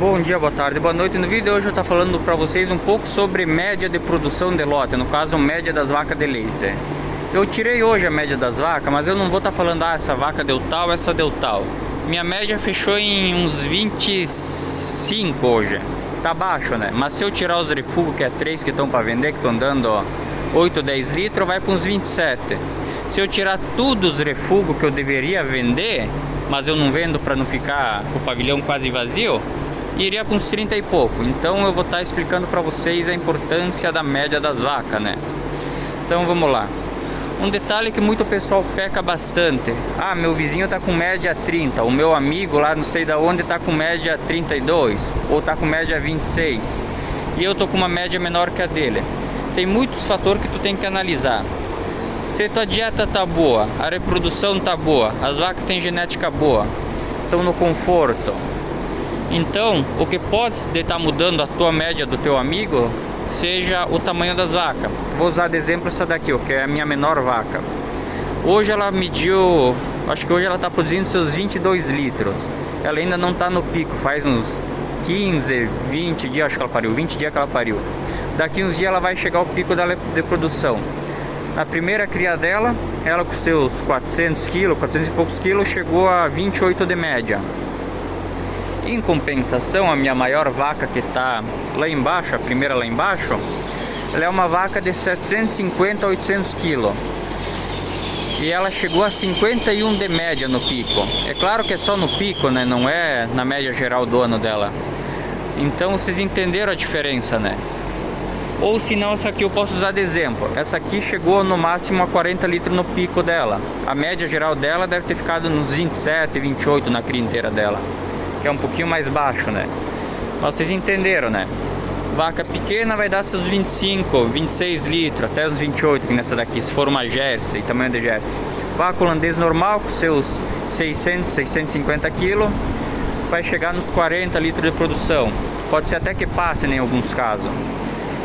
Bom dia, boa tarde, boa noite. No vídeo de hoje eu estou falando para vocês um pouco sobre média de produção de lote, no caso média das vacas de leite. Eu tirei hoje a média das vacas, mas eu não vou estar falando, essa vaca deu tal, essa deu tal. Minha média fechou em uns 25 hoje. Tá baixo, né? Mas se eu tirar os refugos, que é 3 que estão para vender, que estão dando 8, 10 litros, vai para uns 27. Se eu tirar todos os refugos que eu deveria vender, mas eu não vendo para não ficar o pavilhão quase vazio, iria para uns 30 e pouco. Então eu vou estar explicando para vocês a importância da média das vacas, né? Então vamos lá. Um detalhe que muito pessoal peca bastante. Meu vizinho tá com média 30, o meu amigo lá não sei da onde tá com média 32, ou tá com média 26, e eu tô com uma média menor que a dele. Tem muitos fatores que tu tem que analisar. Se tua dieta tá boa, a reprodução tá boa, as vacas têm genética boa, estão no conforto. Então, o que pode estar mudando a tua média do teu amigo seja o tamanho das vacas. Vou usar de exemplo essa daqui, que é a minha menor vaca. Hoje ela mediu, acho que hoje ela está produzindo seus 22 litros. Ela ainda não está no pico, faz uns 15, 20 dias acho que ela pariu, 20 dias que ela pariu. Daqui uns dias ela vai chegar ao pico dela de produção. Na primeira cria dela, ela com seus 400 quilos, 400 e poucos quilos, chegou a 28 de média. Em compensação, a minha maior vaca que está lá embaixo, a primeira lá embaixo, ela é uma vaca de 750 a 800 quilos. E ela chegou a 51 de média no pico. É claro que é só no pico, né? Não é na média geral do ano dela. Então vocês entenderam a diferença, né? Ou se não, essa aqui eu posso usar de exemplo. Essa aqui chegou no máximo a 40 litros no pico dela. A média geral dela deve ter ficado nos 27, 28 na cria inteira dela, que é um pouquinho mais baixo, né? Mas vocês entenderam, né? Vaca pequena vai dar seus 25, 26 litros, até uns 28, que nessa daqui, se for uma Jersey, tamanho de Jersey. Vaca holandês normal, com seus 600, 650 quilos, vai chegar nos 40 litros de produção. Pode ser até que passe, né, em alguns casos.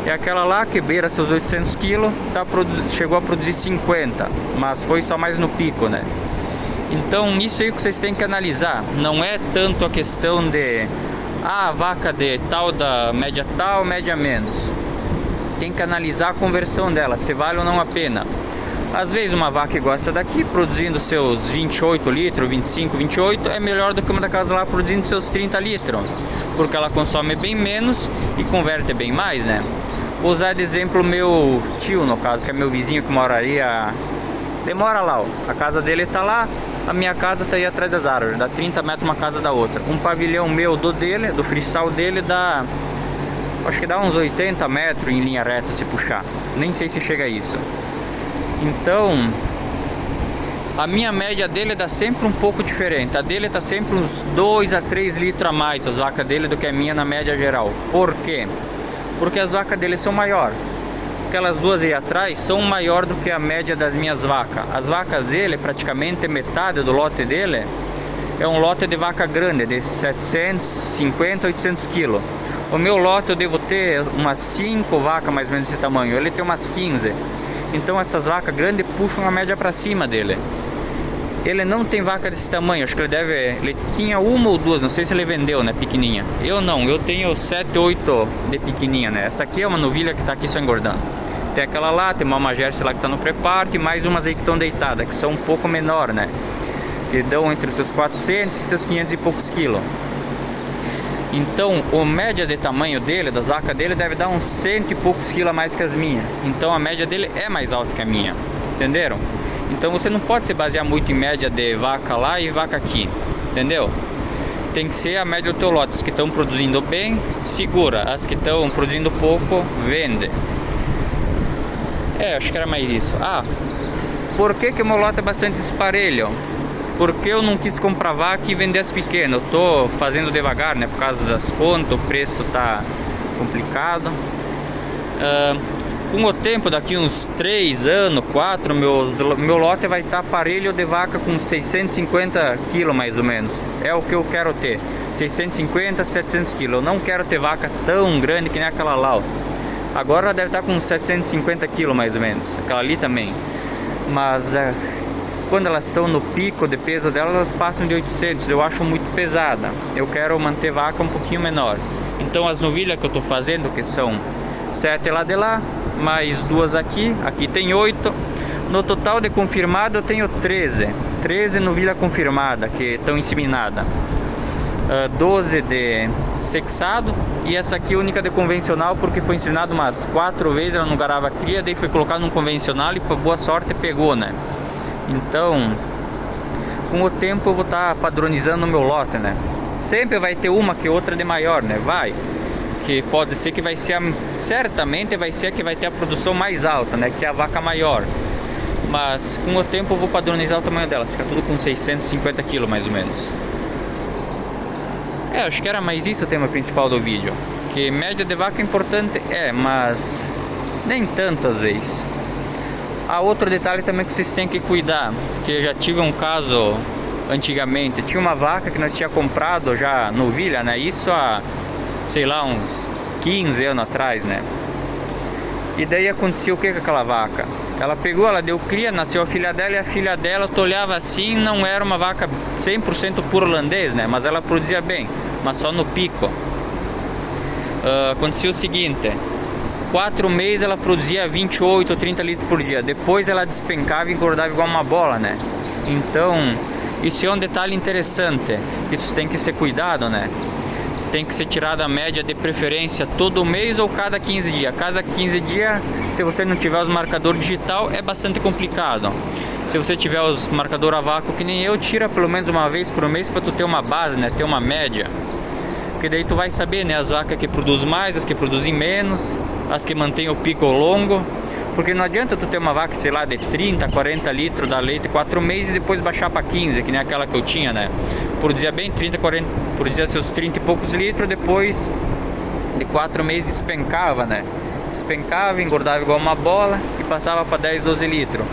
E aquela lá que beira seus 800 quilos, chegou a produzir 50, mas foi só mais no pico, né? Então isso aí que vocês têm que analisar. Não é tanto a questão de a vaca de tal da média tal, média menos. Tem que analisar a conversão dela, se vale ou não a pena. Às vezes uma vaca igual essa daqui, produzindo seus 28 litros, 25, 28, é melhor do que uma daquelas lá produzindo seus 30 litros, porque ela consome bem menos e converte bem mais, né? Vou usar de exemplo o meu tio, no caso, que é meu vizinho que mora aí, demora lá, ó. A casa dele tá lá, a minha casa tá aí atrás das árvores, dá 30 metros uma casa da outra. Um pavilhão meu do freestyle dele dá, acho que dá uns 80 metros em linha reta se puxar, nem sei se chega a isso. Então, a minha média dele dá sempre um pouco diferente. A dele tá sempre uns 2 a 3 litros a mais, as vacas dele, do que a minha na média geral. Por quê? Porque as vacas dele são maiores. Aquelas duas aí atrás são maior do que a média das minhas vacas. As vacas dele, praticamente metade do lote dele, é um lote de vaca grande, de 750, 800 quilos. O meu lote eu devo ter umas 5 vacas mais ou menos desse tamanho. Ele tem umas 15. Então essas vacas grandes puxam a média para cima dele. Ele não tem vaca desse tamanho, acho que ele tinha uma ou duas, não sei se ele vendeu, né, pequenininha. Eu não, eu tenho 7, 8 de pequenininha, né. Essa aqui é uma novilha que tá aqui só engordando. Tem aquela lá, tem uma Jersey lá que tá no preparo, e mais umas aí que estão deitadas, que são um pouco menor, né, que dão entre os seus 400 e seus 500 e poucos quilos. Então, a média de tamanho dele, das vacas dele, deve dar uns 100 e poucos quilos a mais que as minhas. Então a média dele é mais alta que a minha, entenderam? Então você não pode se basear muito em média de vaca lá e vaca aqui, entendeu? Tem que ser a média do teu lote. As que estão produzindo bem, segura. As que estão produzindo pouco, vende. Acho que era mais isso. Por que que o meu lote é bastante disparelho? Porque eu não quis comprar vaca e vender as pequenas. Eu tô fazendo devagar, né? Por causa das contas, o preço tá complicado. Com o tempo, daqui uns 3 anos, 4, meu lote vai estar parelho de vaca com 650 quilos mais ou menos. É o que eu quero ter, 650, 700 quilos. Eu não quero ter vaca tão grande que nem aquela lá, ó. Agora ela deve estar com 750 quilos mais ou menos, aquela ali também. Mas quando elas estão no pico de peso delas, elas passam de 800. Eu acho muito pesada. Eu quero manter vaca um pouquinho menor. Então as novilhas que eu estou fazendo, que são 7 lá de lá, mais 2 aqui. Aqui tem 8. No total de confirmado eu tenho 13. 13 novilha confirmada que estão inseminadas. 12 de sexado. E essa aqui única de convencional, porque foi inseminada umas 4 vezes, ela não garava cria, daí foi colocado num convencional e por boa sorte pegou, né? Então, com o tempo eu vou estar padronizando o meu lote, né? Sempre vai ter uma que outra de maior, né? Vai. Que pode ser que vai ser, certamente vai ser a que vai ter a produção mais alta, né? Que é a vaca maior. Mas com o tempo eu vou padronizar o tamanho delas. Fica tudo com 650 kg mais ou menos. Acho que era mais isso o tema principal do vídeo. Que média de vaca é importante, mas nem tanto às vezes. Há outro detalhe também que vocês têm que cuidar, que eu já tive um caso antigamente. Tinha uma vaca que nós tínhamos comprado já novilha, né? Isso há, sei lá, uns 15 anos atrás, né? E daí aconteceu o que com aquela vaca? Ela pegou, ela deu cria, nasceu a filha dela, e a filha dela, tu olhava assim, não era uma vaca 100% puro holandês, né? Mas ela produzia bem, mas só no pico. Aconteceu o seguinte: 4 meses ela produzia 28 ou 30 litros por dia. Depois ela despencava e engordava igual uma bola, né? Então, isso é um detalhe interessante, que tu tem que ser cuidado, né? Tem que ser tirada a média de preferência todo mês ou cada 15 dias. Cada 15 dias, se você não tiver os marcadores digital, é bastante complicado. Se você tiver os marcadores a vácuo que nem eu, tira pelo menos uma vez por mês para tu ter uma base, né? Ter uma média. Porque daí tu vai saber, né? As vacas que produzem mais, as que produzem menos, as que mantêm o pico longo. Porque não adianta tu ter uma vaca, sei lá, de 30, 40 litros da leite 4 meses e depois baixar para 15, que nem aquela que eu tinha, né? Produzia bem 30, 40, produzia seus 30 e poucos litros, depois de 4 meses despencava, né? Despencava, engordava igual uma bola e passava para 10, 12 litros.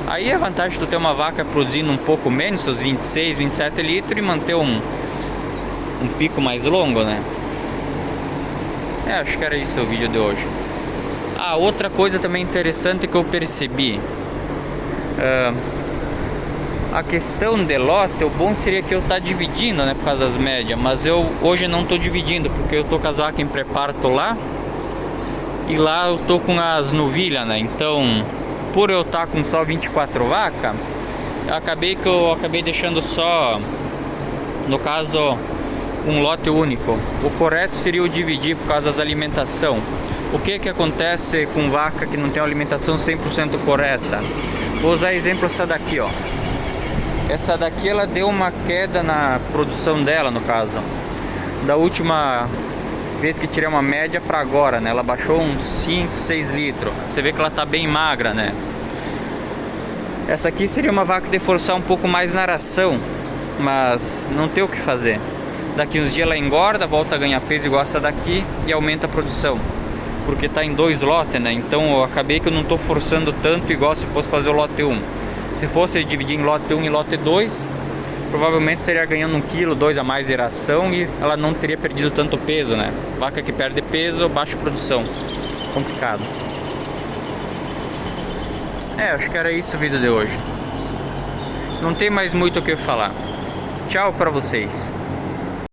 Aí a vantagem de tu ter uma vaca produzindo um pouco menos, seus 26, 27 litros, e manter um pico mais longo, né? Acho que era isso o vídeo de hoje. Outra coisa também interessante que eu percebi, a questão de lote, o bom seria que eu dividindo, né, por causa das médias, mas eu hoje não estou dividindo, porque eu tô com as vacas em pré-parto lá, e lá eu tô com as novilhas, né? Então, por eu estar com só 24 vacas, eu acabei deixando só, no caso, um lote único. O correto seria eu dividir por causa das alimentação. O que acontece com vaca que não tem uma alimentação 100% correta? Vou usar exemplo essa daqui, ó. Essa daqui ela deu uma queda na produção dela, no caso. Da última vez que tirei uma média para agora, né? Ela baixou uns 5, 6 litros. Você vê que ela tá bem magra, né? Essa aqui seria uma vaca de forçar um pouco mais na ração, mas não tem o que fazer. Daqui uns dias ela engorda, volta a ganhar peso igual essa daqui e aumenta a produção. Porque tá em 2 lotes, né? Então eu acabei que eu não tô forçando tanto igual se fosse fazer o lote 1. Se fosse dividir em lote 1 e lote 2, provavelmente teria ganhando 1 kg, 2 a mais de ração e ela não teria perdido tanto peso, né? Vaca que perde peso, baixa produção. Complicado. Acho que era isso o vídeo de hoje. Não tem mais muito o que falar. Tchau pra vocês.